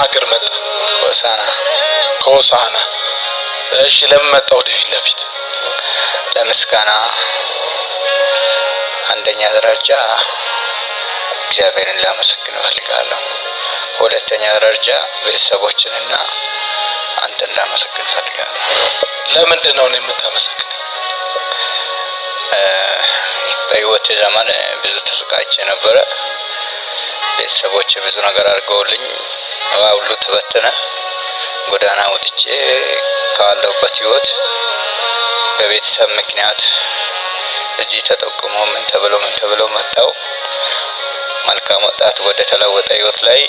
ሀገር መጣ? ከሆሳዕና። እሺ ለምን መጣ ወደፊት ለፊት? ለምስጋና አንደኛ ደረጃ እግዚአብሔርን ላመሰግን እፈልጋለሁ። ሁለተኛ ደረጃ ቤተሰቦችንና አንተን ላመሰግን እፈልጋለሁ። ለምንድን ነው የምታመሰግን? በህይወቴ ዘመን ብዙ ተሰቃይቼ ነበረ። ቤተሰቦቼ ብዙ ነገር አድርገውልኝ ሁሉ ተበተነ። ጎዳና ወጥቼ ካለሁበት ህይወት በቤተሰብ ምክንያት እዚህ ተጠቁሞ ምን ተብሎ መጣው። መልካም ወጣት ወደ ተለወጠ ህይወት ላይ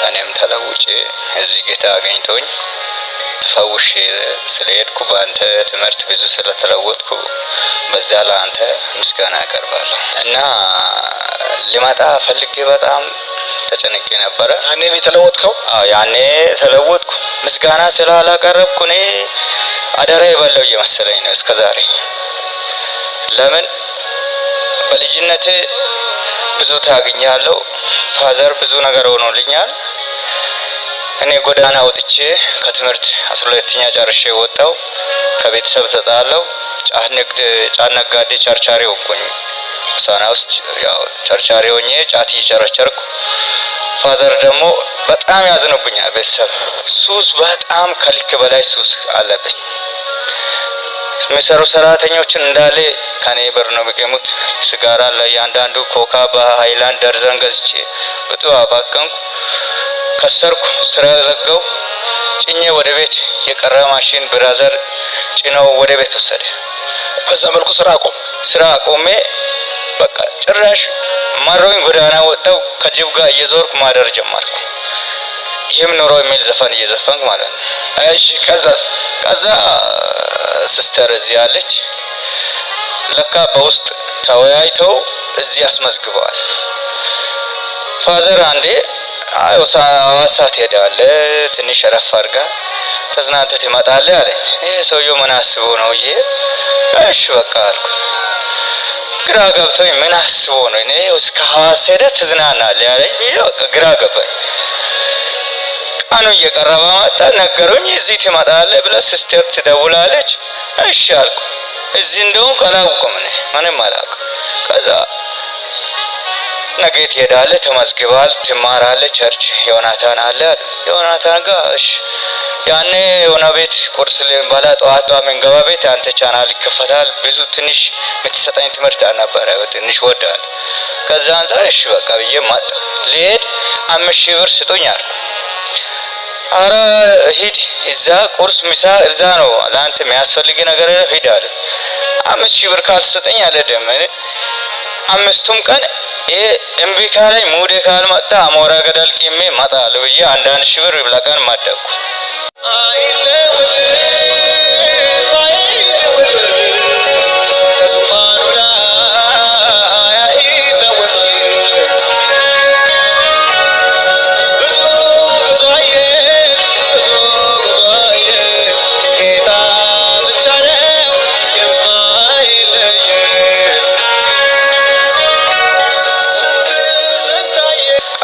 እኔም ተለውጬ እዚህ ጌታ አገኝቶኝ ተፈውሼ ስለሄድኩ በአንተ ትምህርት ብዙ ስለተለወጥኩ በዛ ለአንተ ምስጋና አቀርባለሁ። እና ልመጣ ፈልጌ በጣም ተጨንቄ ነበረ። ያኔ ነው የተለወጥከው? አዎ ያኔ ተለወጥኩ። ምስጋና ስላላቀረብኩ እኔ አደራ የበላው እየመሰለኝ ነው እስከዛሬ። ለምን በልጅነቴ ብዙ ታግኛለሁ። ፋዘር ብዙ ነገር ሆኖልኛል። እኔ ጎዳና ወጥቼ ከትምህርት 12ኛ ጨርሼ ወጣው። ከቤተሰብ ተጣላው። ጫት ነጋዴ ቸርቻሪ ሆንኩኝ። ሆሳዕና ውስጥ ያው ቸርቻሪ ሆኜ ጫት እየቸረቸርኩ፣ ፋዘር ደግሞ በጣም ያዝኑብኛል ቤተሰብ። ሱስ በጣም ከልክ በላይ ሱስ አለብኝ። የሚሰሩ ሰራተኞችን እንዳለ ከኔ ብር ነው የሚቀሙት። ሲጋራ ላይ አንዳንዱ ኮካ በሃይላንድ ደርዘን ገዝቼ በጥዋ ባከንኩ። ከሰርኩ፣ ስራ ዘጋው። ጭኜ ወደ ቤት የቀረ ማሽን ብራዘር ጭነው ወደ ቤት ወሰደ። በዛ መልኩ ስራ አቆሜ በቃ ጭራሽ ማሮኝ ጎዳና ወጣው። ከጅብ ጋር እየዞርኩ ማደር ጀመርኩ። ይህም ኑሮ የሚል ዘፈን እየዘፈንኩ ማለት ነው። እሺ ከዛ ሲስተር እዚህ አለች። ለካ በውስጥ ተወያይተው እዚህ አስመዝግበዋል። ፋዘር አንዴ ሐዋሳ ትሄዳለህ፣ ትንሽ ረፍ አድርጋ ተዝናንተህ ትመጣለህ አለኝ። ይሄ ሰውዬው ምን አስቦ ነው? እሺ በቃ አልኩት። ግራ ገብቶኝ ምን አስቦ ነው እኔ እስከ ሐዋሳ ሄደህ ትዝናናለህ ያለኝ? በቃ ግራ ገባኝ። ቀኑ እየቀረበ መጣ። ነገሩኝ እዚህ ትመጣለህ ብለህ ሲስተር ትደውላለች። እሺ አልኩ። እዚህ እንደውም አላውቅም እኔ ምንም አላውቅም። ከዛ ነገ ትሄዳለህ፣ ተመዝግባል፣ ትማራለህ፣ ቸርች ዮናታን አለ። ዮናታን ጋር እሺ። ያኔ የሆነ ቤት ቁርስ ልንበላ ጠዋት ምንገባ ቤት አንተ ቻናል ይከፈታል። ብዙ ትንሽ የምትሰጠኝ ትምህርት አልነበረ፣ ትንሽ ወዳል። ከዛ አንፃር እሺ በቃ ብዬ መጣ። ልሄድ 5,000 ብር ስጡኝ አልኩ። አረ ሂድ፣ እዛ ቁርስ ምሳ እዛ ነው ለአንተ የሚያስፈልግ ነገር ሂድ አለ። 5,000 ብር ካልሰጠኝ አልሄድም። አምስቱም ቀን እምቢ ካለኝ ሙዴ ካልመጣ አሞራ ገደል ቂሜ እመጣለሁ ብዬ 1,000 ብር ለቀን ማደኩ።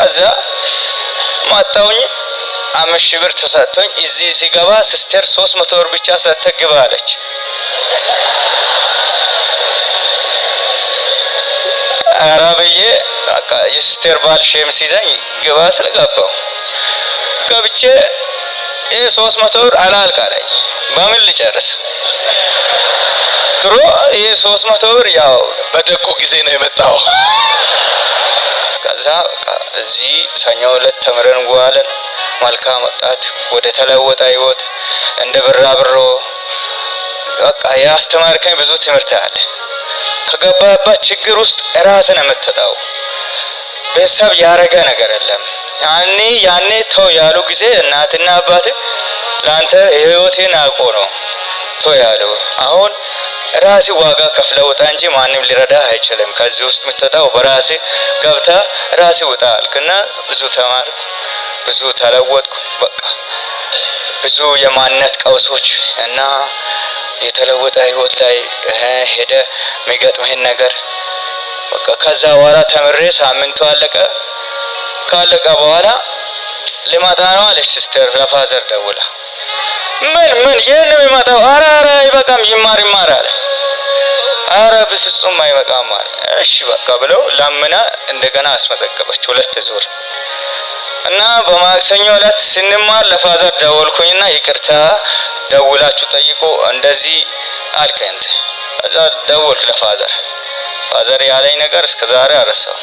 ከዛ ማጣውኝ 5,000 ብር ተሰጥቶኝ እዚህ ሲገባ ሲስተር 300 ብር ብቻ ሰጥተህ ግባ አለች። ኧረ ብዬ በቃ የሲስተር ባል ሼም ሲይዘኝ ግባ ስለገባው ገብቼ 300 ብር አላልቅ አለኝ። በምን ልጨርስ? ድሮ 300 ብር ያው በደጎ ጊዜ ነው የመጣው። ከዛ በቃ እዚህ ሰኞ ዕለት ተምረን ዋለን። መልካም ወጣት ወደ ተለወጠ ህይወት እንደ ብራብሮ በቃ ያስተማርከኝ ብዙ ትምህርት አለ። ከገባህበት ችግር ውስጥ ራስን የምትጠው ቤተሰብ ያረገ ነገር የለም። ያኔ ተው ያሉ ጊዜ እናትና አባት ላንተ ህይወቴን አውቆ ነው ተው ያሉ። አሁን ራሴ ዋጋ ከፍለው ወጣ እንጂ ማንም ሊረዳ አይችልም። ከዚህ ውስጥ የምትወጣው በራሴ ገብታ ራሴ ወጣ አልክና ብዙ ተማርኩ፣ ብዙ ተለወጥኩ። በቃ ብዙ የማንነት ቀውሶች እና የተለወጠ ህይወት ላይ ሄደ የሚገጥምህን ነገር በቃ ከዛ በኋላ ተምሬ ሳምንቱ አለቀ። ካለቀ በኋላ ልመጣ ነው አለች ሲስተር ለፋዘር ደውላ። ምን ይሄን ነው የሚመጣው? ኧረ አይበቃም ይማር አለ። ኧረ በፍጹም አይበቃም አለ። እሺ በቃ ብለው ለምና እንደገና አስመዘገበች 2 ዙር እና በማክሰኞ ዕለት ስንማር ለፋዘር ደወልኩኝና ይቅርታ ደውላችሁ ጠይቆ እንደዚህ አልከኝ። እዛ ደወልኩ ለፋዘር። ፋዘር ያለኝ ነገር እስከ ዛሬ አረሳው።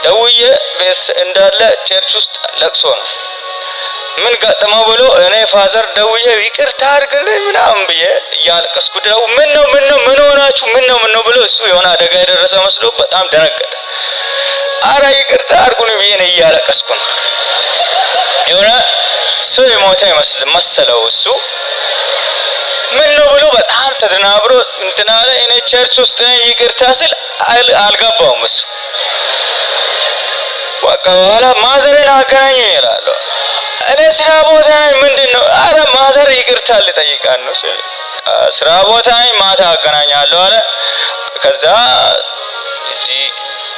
ደውዬ ቤት እንዳለ ቸርች ውስጥ ለቅሶ ነው። ምን ገጠመው ብሎ እኔ ፋዘር ደውዬ ይቅርታ አድርግልኝ ምናምን ብዬ እያለቀስኩ ደው ምን ሆናችሁ ምን ነው ብሎ እሱ የሆነ አደጋ የደረሰ መስሎ በጣም ደነገጠ። አረ ይቅርታ አድርጉልኝ ብዬ ነው እያለቀስኩ ነው። የሆነ ሰው የሞተ መሰለው እሱ ምን ነው ብሎ በጣም ተደናብሮ እንትና አለ። እኔ ቸርች ውስጥ ይቅርታ ስል አልገባውም እሱ። በቃ በኋላ ማዘርን አገናኙ ይላል። እኔ ስራ ቦታ ነኝ ምንድነው? አረ ማዘር ይቅርታ ልጠይቃት ነው። ስራ ቦታ ነኝ ማታ አገናኛለሁ አለ። ከዛ እዚህ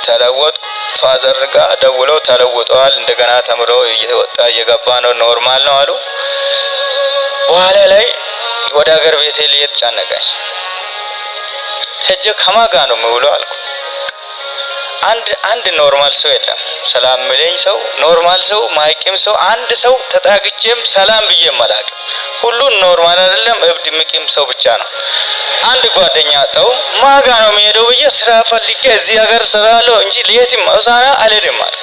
ተለወጥኩ። ፋዘር ጋር ደውለው ተለውጠዋል፣ እንደገና ተምረው እየወጣ እየገባ ነው፣ ኖርማል ነው አሉ። በኋላ ላይ ወደ ሀገር ቤቴ ልሄድ ጨነቀኝ። ሄጄ ከማን ጋር ነው የምውለው አልኩ። አንድ ኖርማል ሰው የለም፣ ሰላም የሚለኝ ሰው ኖርማል ሰው ማይቂም ሰው አንድ ሰው ተጣግቼም ሰላም ብዬ መላቅ ሁሉን ኖርማል አይደለም እብድ ምቂም ሰው ብቻ ነው። አንድ ጓደኛ አጣው። ማጋ ነው የሚሄደው ብዬ ስራ ፈልጌ እዚህ ሀገር ስራለሁ እንጂ ለየትም ሆሳዕና አልሄድም አልኩ።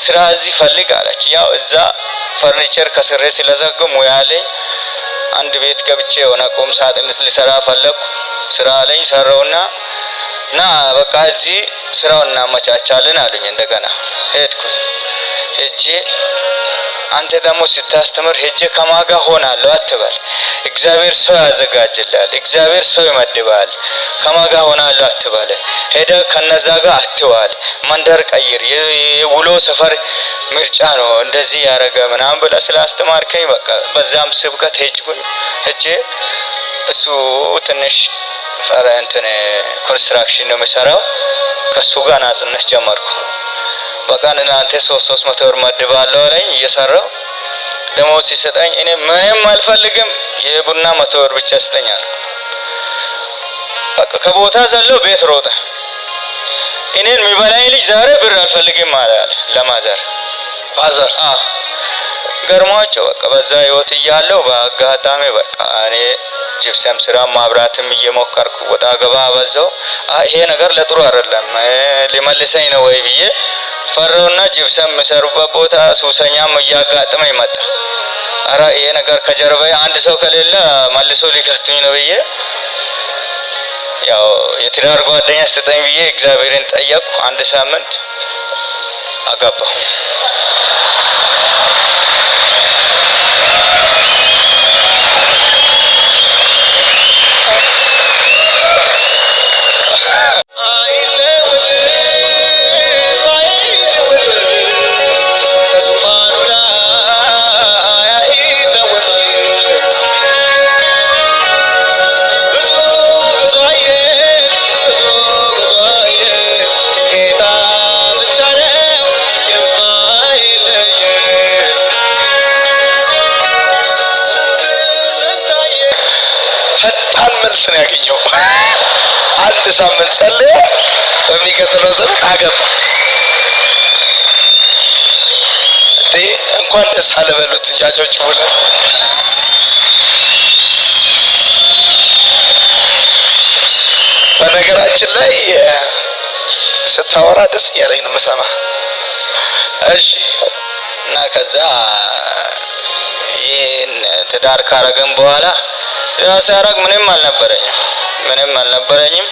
ስራ እዚህ ፈልግ አለች። ያው እዛ ፈርኒቸር ከስሬ ስለዘገው ሙያ አለኝ። አንድ ቤት ገብቼ የሆነ ቁም ሳጥን ልሰራ ፈለኩ። ስራ አለኝ ሰራውና በቃ እዚህ ስራውን እናመቻቻለን አሉኝ። እንደገና ሄድኩኝ። ሄጄ አንተ ደግሞ ስታስተምር ሄጄ ከማጋ ሆናለሁ አትበል፣ እግዚአብሔር ሰው ያዘጋጅላል፣ እግዚአብሔር ሰው ይመድባል። ከማጋ ሆናለሁ አትበል፣ ሄደ ከነዛ ጋር አትዋል፣ መንደር ቀይር፣ የውሎ ሰፈር ምርጫ ነው እንደዚህ ያረገ ምናምን ብላ ስላስተማርከኝ በቃ በዛም ስብከት ሄጄ እሱ ትንሽ እንትን ኮንስትራክሽን ነው የሚሰራው። ከሱ ጋር ናጽነት ጀመርኩ። በቃ እናንተ 300 ብር መድባለሁ አለኝ። እየሰራው ደግሞ ሲሰጠኝ እኔ ምንም አልፈልግም የቡና 100 ብር ብቻ ስጠኛል። በቃ ከቦታ ዘለው ቤት ሮጠ። እኔን የሚበላኝ ልጅ ዛሬ ብር አልፈልግም አለ ለማዘር ፋዘር። ገርሟቸው በቃ በዛ ህይወት እያለው በአጋጣሚ በቃ እኔ ጅብሰም ስራ ማብራትም እየሞከርኩ ወጣ ገባ በዛው ይሄ ነገር ለጥሩ አይደለም ሊመልሰኝ ነው ወይ ብዬ ፈራውና ጅብሰም የሚሰሩበት ቦታ ሱሰኛም እያጋጠመኝ መጣ። አረ ይሄ ነገር ከጀርባዬ አንድ ሰው ከሌለ መልሶ ሊከቱኝ ነው ብዬ ያው የትዳር ጓደኛ ስጠኝ ብዬ እግዚአብሔርን ጠየቅኩ። 1 ሳምንት አጋባሁ። መልስ ነው ያገኘው። 1 ሳምንት ጸለየ፣ በሚቀጥለው ዘመን አገባ። እንኳን ደስ አለ በሉት እንጂ አጨብጭቡለት። በነገራችን ላይ ስታወራ ደስ እያለኝ ነው የምሰማ። እሺ እና ከዛ ይሄን ትዳር ካረገን በኋላ ስራ ሲያረግ ምንም አልነበረኝም።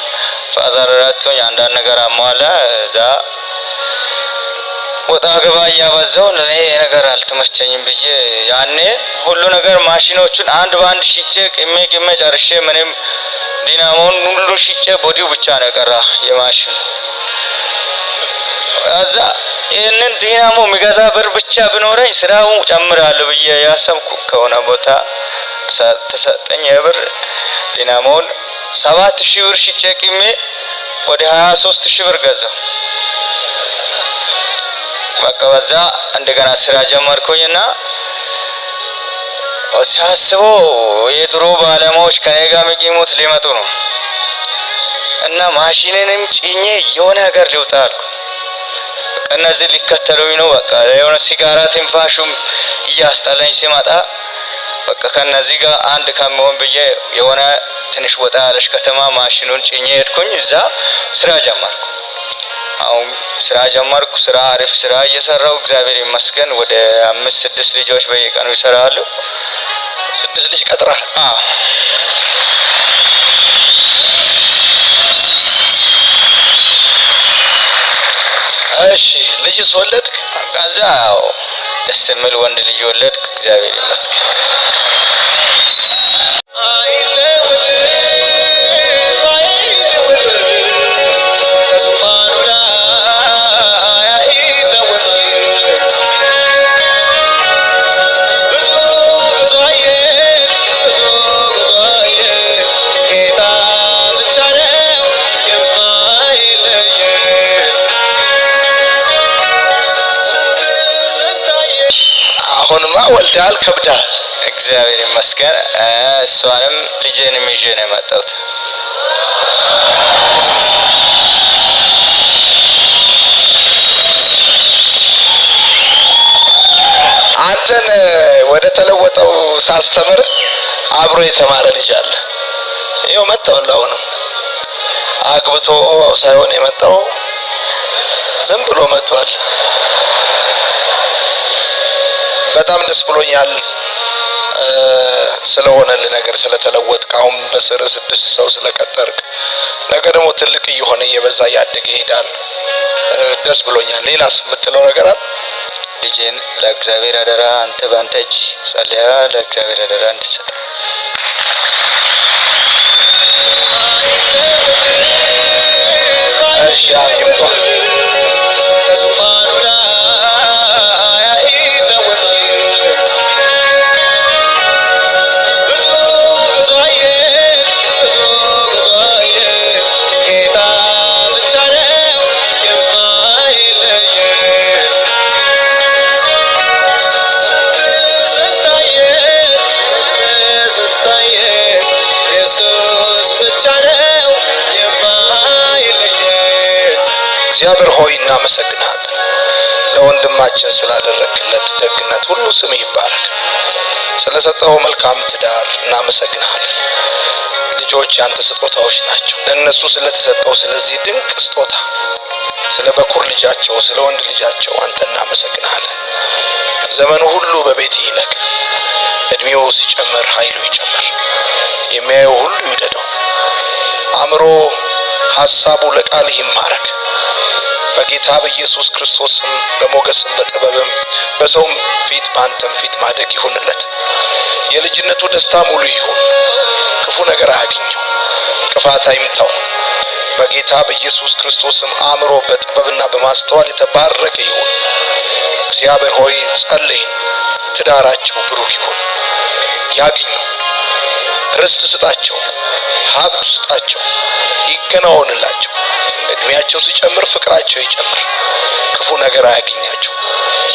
ፋዘር ረቶኝ አንዳንድ ነገር አሟላ። እዛ ወጣ ገባ እያበዛው ለኔ ነገር አልተመቸኝም ብዬ ያኔ ሁሉ ነገር ማሽኖቹን አንድ ባንድ ሽጬ ቅሜ ጨርሼ ምንም ዲናሞን ሁሉ ሽጬ ቦዲው ብቻ ነው ቀራ የማሽን እዛ ይህንን ዲናሞ የሚገዛ ብር ብቻ ቢኖረኝ ስራው ጨምራለሁ ብዬ ያሰብኩ ከሆነ ቦታ ተሰጠኝ የብር ዲናሞን 7000 ብር ሽጬ ቅሜ ወደ 23000 ብር ገዛው። በቃ በዛ እንደገና ስራ ጀመርኩኝና ሲያስበው የድሮ ባለሙያዎች ከኔ ጋር የሚቆሙት ሊመጡ ነው እና ማሽኔንም ጭኜ የሆነ ነገር ሊውጣ አልኩ። እነዚህ ሊከተሉኝ ነው። በቃ የሆነ ሲጋራ ትንፋሹም እያስጠላኝ ሲመጣ በቃ ከነዚህ ጋር አንድ ከመሆን ብዬ የሆነ ትንሽ ወጣ ያለች ከተማ ማሽኑን ጭኜ ሄድኩኝ። እዛ ስራ ጀመርኩ። አሁን ስራ ጀመርኩ። ስራ አሪፍ ስራ እየሰራው እግዚአብሔር ይመስገን ወደ 5-6 ልጆች በየቀኑ ይሰራሉ። 6 ልጅ ቀጥራ? አዎ። እሺ ልጅስ ወለድክ? ከዛ ደስ የሚል ወንድ ልጅ ወለድክ። እግዚአብሔር ይመስገን። አሁንማ ወልደሃል ከብደሃል። እግዚአብሔር ይመስገን። እሷንም ልጄንም ይዤ ነው የመጣሁት። አንተን ወደ ተለወጠው ሳስተምር አብሮ የተማረ ልጅ አለ። ይኸው መጣው። አሁንም አግብቶ ሳይሆን የመጣው ዝም ብሎ መጥቷል። በጣም ደስ ብሎኛል ስለሆነልህ ነገር ስለተለወጥክ። አሁን በስር 6 ሰው ስለቀጠርክ ነገ ደግሞ ትልቅ እየሆነ እየበዛ ያደገ ይሄዳል። ደስ ብሎኛል። ሌላስ የምትለው ነገር አለ? ልጄን ለእግዚአብሔር አደራ አንተ ባንተ እጅ ጸልያ ለእግዚአብሔር አደራ እንድትሰጥ። እሺ ይምጣ። እግዚአብሔር ሆይ እናመሰግናለን። ለወንድማችን ስላደረክለት ደግነት ሁሉ ስምህ ይባረክ። ስለሰጠው መልካም ትዳር እናመሰግናለን። ልጆች ያንተ ስጦታዎች ናቸው። ለነሱ ስለተሰጠው ስለዚህ ድንቅ ስጦታ ስለ በኩር ልጃቸው ስለ ወንድ ልጃቸው አንተ እናመሰግናለን። ዘመኑ ሁሉ በቤት ይለቅ። እድሜው ሲጨምር ኃይሉ ይጨምር። የሚያየው ሁሉ ይውደደው። አእምሮ ሐሳቡ ለቃልህ ይማረክ። በጌታ በኢየሱስ ክርስቶስ ስም በሞገስም በጥበብም በሰውም ፊት በአንተም ፊት ማደግ ይሁንለት። የልጅነቱ ደስታ ሙሉ ይሁን። ክፉ ነገር አያግኘው፣ ክፋት አይምታው። በጌታ በኢየሱስ ክርስቶስ ስም አእምሮ በጥበብና በማስተዋል የተባረከ ይሁን። እግዚአብሔር ሆይ ጸልይን። ትዳራቸው ብሩክ ይሁን። ያግኙ። ርስት ስጣቸው፣ ሀብት ስጣቸው፣ ይከናወንላቸው። እድሜያቸው ሲጨምር ፍቅራቸው ይጨምር። ክፉ ነገር አያገኛቸው፣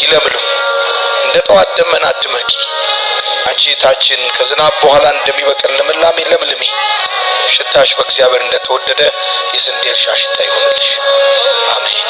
ይለምልሙ። እንደ ጠዋት ደመና ድመቂ። አንቺ እህታችን ከዝናብ በኋላ እንደሚበቅል ልምላሜ ለምልሚ። ሽታሽ በእግዚአብሔር እንደተወደደ የስንዴ እርሻ ሽታ ይሆንልሽ። አሜን።